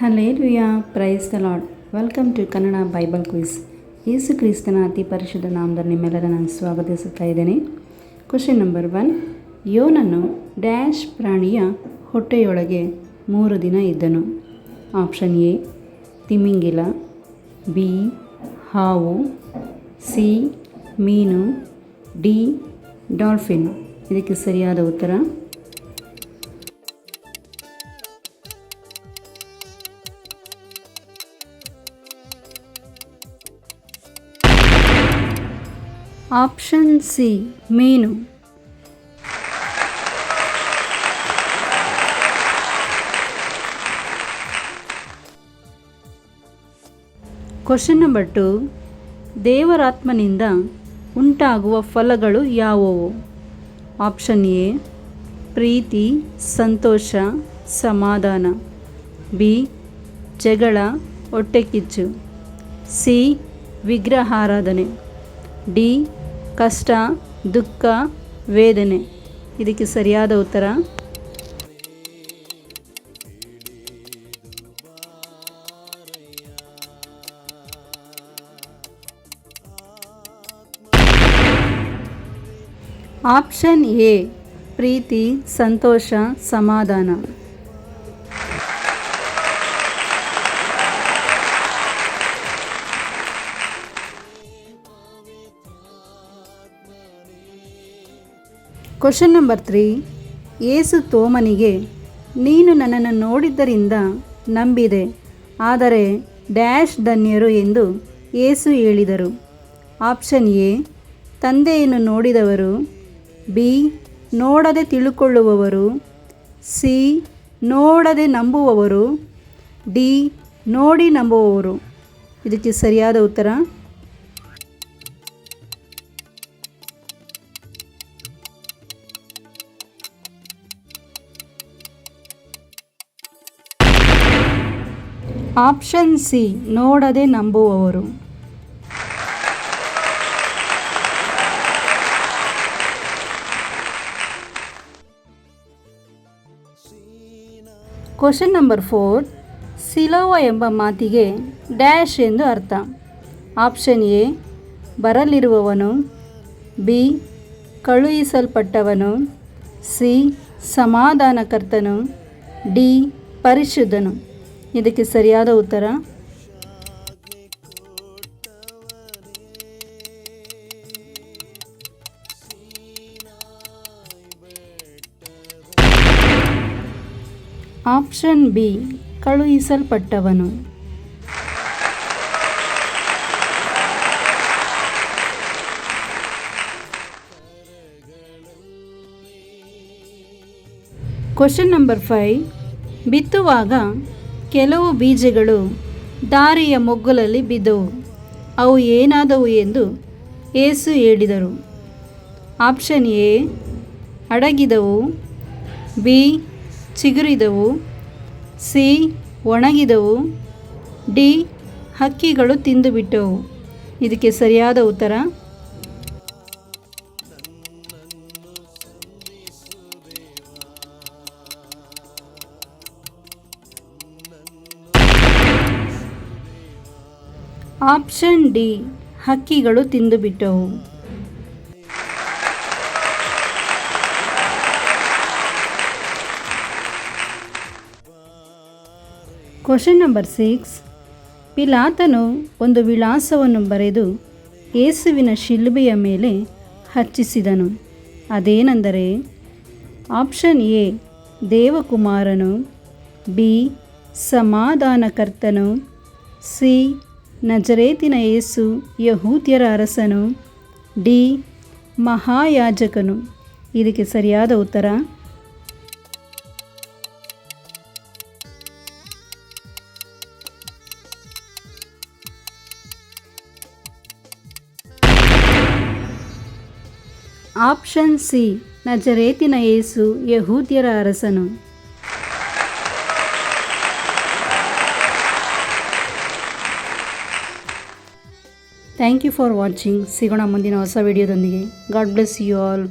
Hallelujah, praise the lord. Welcome to Kannada bible quiz. Yesu ಕ್ರಿಸ್ತನ ಅತಿ ಪರಿಶುದ್ಧ ನಾಮದಲ್ಲಿ ನಿಮ್ಮೆಲ್ಲರ ನಾನು ಸ್ವಾಗತಿಸುತ್ತಾ ಇದ್ದೇನೆ. Question number 1. ಯೋನನು ಡ್ಯಾಶ್ ಪ್ರಾಣಿಯ ಹೊಟ್ಟೆಯೊಳಗೆ 3 ದಿನ ಇದ್ದನು. ಆಪ್ಷನ್ ಎ ತಿಮಿಂಗಿಲ, ಬಿ ಹಾವು, ಸಿ ಮೀನು, ಡಿ ಡಾಲ್ಫಿನ್. ಇದಕ್ಕೆ ಸರಿಯಾದ ಉತ್ತರ ಆಪ್ಷನ್ ಸಿ ಮೀನು. Question number 2. ದೇವರಾತ್ಮನಿಂದ ಉಂಟಾಗುವ ಫಲಗಳು ಯಾವುವು? ಆಪ್ಷನ್ ಎ ಪ್ರೀತಿ, ಸಂತೋಷ, ಸಮಾಧಾನ, ಬಿ ಜಗಳ, ಹೊಟ್ಟೆಕಿಚ್ಚು, ಸಿ ವಿಗ್ರಹಾರಾಧನೆ, ಡಿ ಕಷ್ಟ, ದುಃಖ, ವೇದನೆ. ಇದಕ್ಕೆ ಸರಿಯಾದ ಉತ್ತರ ಆಪ್ಷನ್ ಎ ಪ್ರೀತಿ, ಸಂತೋಷ, ಸಮಾಧಾನ. Question number 3. ಯೇಸು ತೋಮನಿಗೆ, ನೀನು ನನ್ನನ್ನು ನೋಡಿದ್ದರಿಂದ ನಂಬಿದೆ, ಆದರೆ ಡ್ಯಾಶ್ ಧನ್ಯರು ಎಂದು ಯೇಸು ಹೇಳಿದರು. ಆಪ್ಷನ್ ಎ ತಂದೆಯನ್ನು ನೋಡಿದವರು, ಬಿ ನೋಡದೆ ತಿಳುಕೊಳ್ಳುವವರು, ಸಿ ನೋಡದೆ ನಂಬುವವರು, ಡಿ ನೋಡಿ ನಂಬುವವರು. ಇದಕ್ಕೆ ಸರಿಯಾದ ಉತ್ತರ ಆಪ್ಷನ್ ಸಿ ನೋಡದೆ ನಂಬುವವರು. Question number 4. ಸಿಲೋವ ಎಂಬ ಮಾತಿಗೆ ಡ್ಯಾಶ್ ಎಂದು ಅರ್ಥ. ಆಪ್ಷನ್ ಎ ಬರಲಿರುವವನು, ಬಿ ಕಳುಹಿಸಲ್ಪಟ್ಟವನು, ಸಿ ಸಮಾಧಾನಕರ್ತನು, ಡಿ ಪರಿಶುದ್ಧನು. ಇದಕ್ಕೆ ಸರಿಯಾದ ಉತ್ತರ ಆಪ್ಷನ್ ಬಿ ಕಳುಹಿಸಲ್ಪಟ್ಟವನು. Question number 5. ಬಿತ್ತುವಾಗ ಕೆಲವು ಬೀಜಗಳು ದಾರಿಯ ಮೊಗ್ಗುಲಲ್ಲಿ ಬಿದ್ದವು, ಅವು ಏನಾದವು ಎಂದು ಯೇಸು ಹೇಳಿದರು. ಆಪ್ಷನ್ ಎ ಅಡಗಿದವು, ಬಿ ಚಿಗುರಿದವು, ಸಿ ಒಣಗಿದವು, ಡಿ ಹಕ್ಕಿಗಳು ತಿಂದುಬಿಟ್ಟವು. ಇದಕ್ಕೆ ಸರಿಯಾದ ಉತ್ತರ ಆಪ್ಷನ್ ಡಿ ಹಕ್ಕಿಗಳು ತಿಂದುಬಿಟ್ಟವು. Question number 6. ಪಿಲಾತನು ಒಂದು ವಿಳಾಸವನ್ನು ಬರೆದು ಯೇಸುವಿನ ಶಿಲುಬೆಯ ಮೇಲೆ ಹಚ್ಚಿಸಿದನು. ಅದೇನೆಂದರೆ ಆಪ್ಷನ್ ಎ ದೇವಕುಮಾರನು, ಬಿ ಸಮಾಧಾನಕರ್ತನು, ಸಿ ನಜರೇತಿನ ಯೇಸು ಯಹೂದ್ಯರ ಅರಸನು, ಡಿ ಮಹಾಯಾಜಕನು. ಇದಕ್ಕೆ ಸರಿಯಾದ ಉತ್ತರ ಆಪ್ಷನ್ ಸಿ ನಜರೇತಿನ ಯೇಸು ಯಹೂದ್ಯರ ಅರಸನು. Thank you for watching. ಸಿಗೋಣ ಮುಂದಿನ ಹೊಸ ವಿಡಿಯೋದೊಂದಿಗೆ. God bless you all.